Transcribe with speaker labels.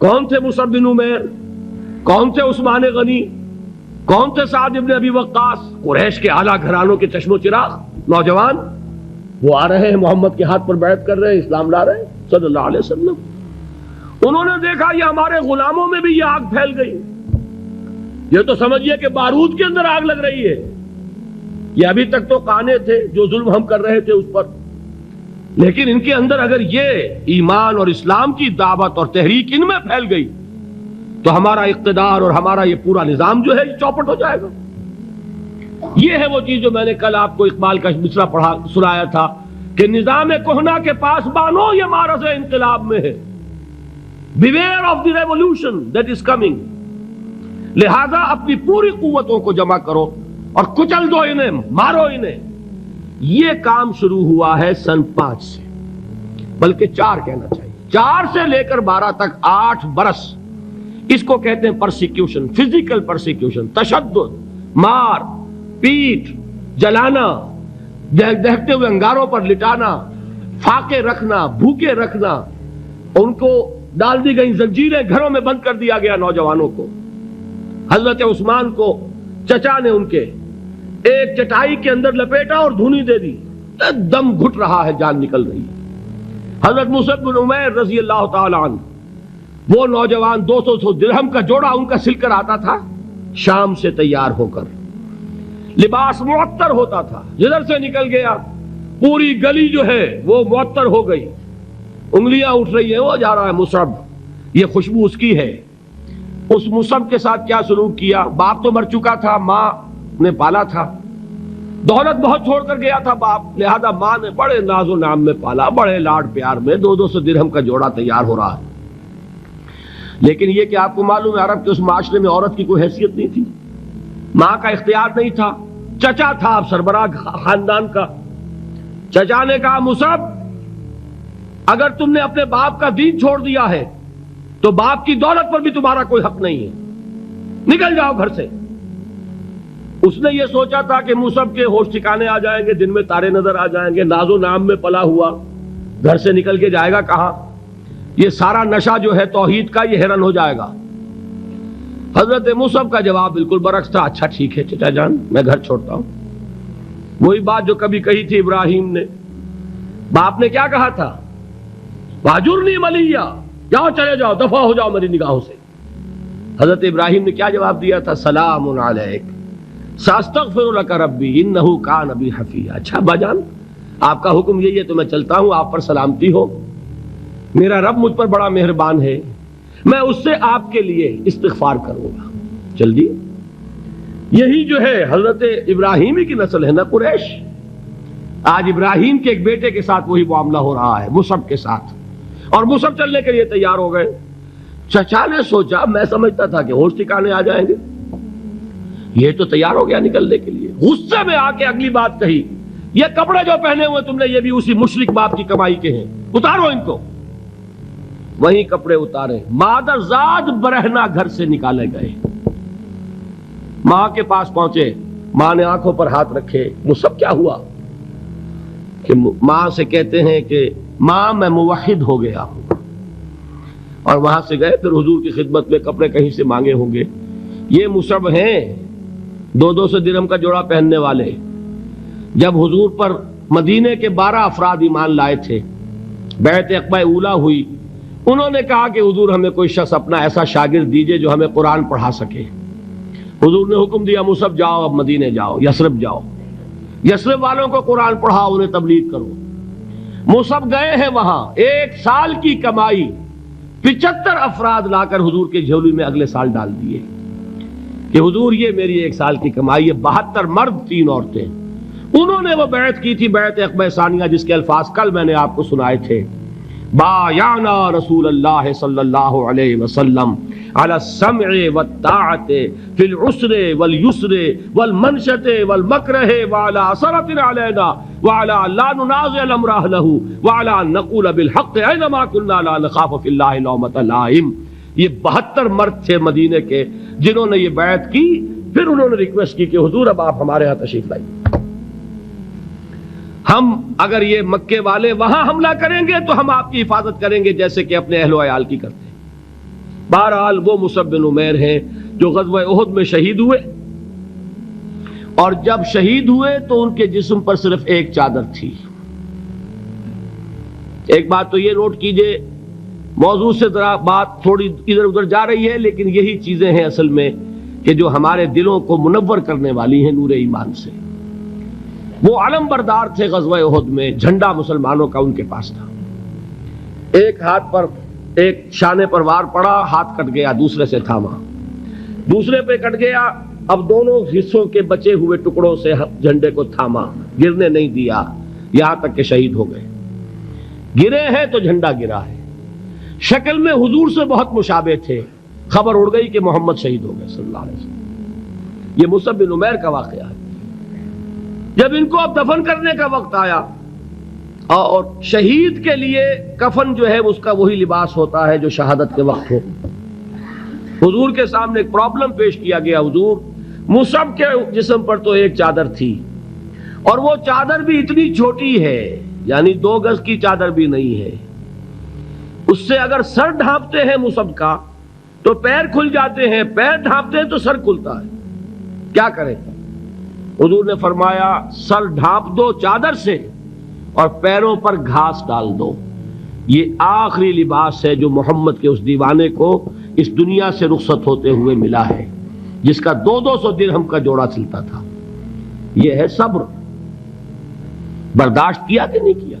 Speaker 1: کون تھے مصعب بن عمیر؟ کون تھے عثمان غنی؟ کون تھے سعد بن ابی وقاص؟ قریش کے اعلیٰ گھرانوں کے چشم و چراغ نوجوان، وہ آ رہے ہیں محمد کے ہاتھ پر بیعت کر رہے ہیں، اسلام لا رہے ہیں صلی اللہ علیہ وسلم۔ انہوں نے دیکھا یہ ہمارے غلاموں میں بھی یہ آگ پھیل گئی، یہ تو سمجھیے کہ بارود کے اندر آگ لگ رہی ہے۔ یہ ابھی تک تو قانے تھے جو ظلم ہم کر رہے تھے اس پر، لیکن ان کے اندر اگر یہ ایمان اور اسلام کی دعوت اور تحریک ان میں پھیل گئی تو ہمارا اقتدار اور ہمارا یہ پورا نظام جو ہے یہ چوپٹ ہو جائے گا۔ یہ ہے وہ چیز جو میں نے کل آپ کو اقبال کا مصرع پڑھا سنایا تھا کہ نظام کہنا کے پاس بانو یہ معرض انقلاب میں ہے، beware of the revolution that is coming. لہذا اپنی پوری قوتوں کو جمع کرو اور کچل دو انہیں، مارو انہیں۔ یہ کام شروع ہوا ہے سن 5 سے، بلکہ 4 کہنا چاہیے، 4 سے لے کر 12 تک 8 برس اس کو کہتے ہیں پرسیکیوشن، فزیکل پرسیکیوشن، تشدد، مار پیٹ، جلانا، دہتے ہوئے انگاروں پر لٹانا، فاقے رکھنا، بھوکے رکھنا، ان کو ڈال دی گئی زنجیریں، گھروں میں بند کر دیا گیا نوجوانوں کو۔ حضرت عثمان کو چچا نے ان کے ایک چٹائی کے اندر لپیٹا اور دھونی دے دی، دم گھٹ رہا ہے، جان نکل رہی ہے۔ حضرت مصعب بن عمیر رضی اللہ تعالی عنہ، وہ نوجوان 200 درہم کا جوڑا ان کا سل کر آتا تھا شام سے تیار ہو کر، لباس معطر ہوتا تھا، جدھر سے نکل گیا پوری گلی جو ہے وہ معطر ہو گئی، انگلیاں اٹھ رہی ہیں، وہ جا رہا ہے مصعب، یہ خوشبو اس کی ہے۔ اس مصعب کے ساتھ کیا سلوک کیا؟ باپ تو مر چکا تھا، ماں نے پالا تھا، دولت بہت چھوڑ کر گیا تھا باپ، لہذا ماں نے بڑے ناز و نام میں پالا، بڑے لاڈ پیار میں، 200 درہم کا جوڑا تیار ہو رہا ہے۔ لیکن یہ کہ آپ کو معلوم ہے عرب کے اس معاشرے میں عورت کی کوئی حیثیت نہیں تھی، ماں کا اختیار نہیں تھا، چچا تھا اب سربراہ خاندان کا۔ چچا نے کہا مصعب اگر تم نے اپنے باپ کا دین چھوڑ دیا ہے تو باپ کی دولت پر بھی تمہارا کوئی حق نہیں ہے، نکل جاؤ گھر سے۔ اس نے یہ سوچا تھا کہ مصعب کے ہوش ٹھکانے آ جائیں گے، دن میں تارے نظر آ جائیں گے، ناز و نام میں پلا ہوا گھر سے نکل کے جائے گا کہاں، یہ سارا نشہ جو ہے توحید کا یہ ہرن ہو جائے گا۔ حضرت مصعب کا جواب بالکل برعکس تھا، اچھا ٹھیک ہے چچا جان میں گھر چھوڑتا ہوں۔ وہی بات جو کبھی کہی تھی ابراہیم نے، باپ نے کیا کہا تھا؟ واجرنی ملیہ، جاؤ چلے جاؤ، دفع ہو جاؤ میری نگاہوں سے۔ حضرت ابراہیم نے کیا جواب دیا تھا؟ سلام علیک ساستغفر لک ربی انہ کان بی حفیہ۔ اچھا باجان آپ کا حکم یہی ہے تو میں چلتا ہوں، آپ پر سلامتی ہو، میرا رب مجھ پر بڑا مہربان ہے، میں اس سے آپ کے لیے استغفار کروں گا۔ جلدی یہی جو ہے حضرت ابراہیمی کی نسل ہے نا قریش۔ آج ابراہیم کے ایک بیٹے کے ساتھ وہی معاملہ ہو رہا ہے مصعب کے ساتھ، اور مصعب چلنے کے لیے تیار ہو گئے۔ چچا نے سوچا میں سمجھتا تھا کہ ہوش ٹھکانے آ جائیں گے، یہ تو تیار ہو گیا نکلنے کے لیے۔ غصے میں آ کے اگلی بات کہی، یہ کپڑے جو پہنے ہوئے تم نے یہ بھی اسی مشرک باپ کی کمائی کے ہیں، اتارو ان کو۔ وہی کپڑے اتارے، مادر زاد برہنہ گھر سے نکالے گئے۔ ماں کے پاس پہنچے، ماں نے آنکھوں پر ہاتھ رکھے، مصعب کیا ہوا؟ کہ ماں سے کہتے ہیں کہ ماں میں موحد ہو گیا ہوں، اور وہاں سے گئے پھر حضور کی خدمت میں کپڑے کہیں سے مانگے ہوں گے۔ یہ مصعب ہیں 200 درہم کا جوڑا پہننے والے۔ جب حضور پر مدینے کے 12 افراد ایمان لائے تھے، بیعت عقبہ اولیٰ ہوئی، انہوں نے کہا کہ حضور ہمیں کوئی شخص اپنا ایسا شاگرد دیجئے جو ہمیں قرآن پڑھا سکے۔ حضور نے حکم دیا مصعب جاؤ، اب مدینے جاؤ، یثرب جاؤ، یثرب والوں کو قرآن پڑھاؤ، انہیں تبلیغ کرو۔ مصعب گئے ہیں وہاں، 1 سال کی کمائی 75 افراد لا کر حضور کے جھولی میں اگلے سال ڈال دیے کہ حضور یہ میری 1 سال کی کمائی ہے۔ 72 مرد 3 عورتیں، انہوں نے وہ بیعت کی تھی، بیعت عقبہ ثانیہ، جس کے الفاظ کل میں نے آپ کو سنائے تھے۔ بایعنا رسول اللہ صلی اللہ علیہ وسلم علی السمع والطاعت فی العسر والیسر والمنشط والمکرہ وعلی اثرۃ علینا وعلی لا ننازع الامر اہلہ وعلی ان نقول بالحق اینما کنا لا نخاف فی اللہ لومۃ لائم۔ یہ 72 مرد تھے مدینے کے جنہوں نے یہ بیعت کی۔ پھر انہوں نے ریکویسٹ کی کہ حضور اب آپ ہمارے ہاں تشریف لائیے، ہم اگر یہ مکے والے وہاں حملہ کریں گے تو ہم آپ کی حفاظت کریں گے جیسے کہ اپنے اہل و عیال کی کرتے ہیں۔ بہرحال وہ مصعب بن عمیر ہیں جو غزوہ احد میں شہید ہوئے، اور جب شہید ہوئے تو ان کے جسم پر صرف ایک چادر تھی۔ ایک بات تو یہ نوٹ کیجئے، موضوع سے ذرا بات تھوڑی ادھر ادھر جا رہی ہے، لیکن یہی چیزیں ہیں اصل میں کہ جو ہمارے دلوں کو منور کرنے والی ہیں نور ایمان سے۔ وہ علم بردار تھے غزوہ احد میں، جھنڈا مسلمانوں کا ان کے پاس تھا۔ ایک ہاتھ پر، ایک شانے پر وار پڑا، ہاتھ کٹ گیا، دوسرے سے تھاما، دوسرے پہ کٹ گیا، اب دونوں حصوں کے بچے ہوئے ٹکڑوں سے جھنڈے کو تھاما، گرنے نہیں دیا، یہاں تک کہ شہید ہو گئے۔ گرے ہیں تو جھنڈا گرا ہے۔ شکل میں حضور سے بہت مشابہ تھے، خبر اڑ گئی کہ محمد شہید ہو گئے صلی اللہ علیہ وسلم۔ یہ مصعب بن عمیر کا واقعہ ہے۔ جب ان کو اب دفن کرنے کا وقت آیا، اور شہید کے لیے کفن جو ہے اس کا وہی لباس ہوتا ہے جو شہادت کے وقت ہو، حضور کے سامنے ایک پرابلم پیش کیا گیا۔ حضور، مصعب کے جسم پر تو ایک چادر تھی، اور وہ چادر بھی اتنی چھوٹی ہے، یعنی 2 گز کی چادر بھی نہیں ہے، اس سے اگر سر ڈھانپتے ہیں مصعب کا تو پیر کھل جاتے ہیں، پیر ڈھانپتے ہیں تو سر کھلتا ہے، کیا کریں؟ حضور نے فرمایا سر ڈھانپ دو چادر سے اور پیروں پر گھاس ڈال دو۔ یہ آخری لباس ہے جو محمد کے اس دیوانے کو اس دنیا سے رخصت ہوتے ہوئے ملا ہے، جس کا 200 درہم کا جوڑا چلتا تھا۔ یہ ہے صبر۔ برداشت کیا کہ نہیں کیا؟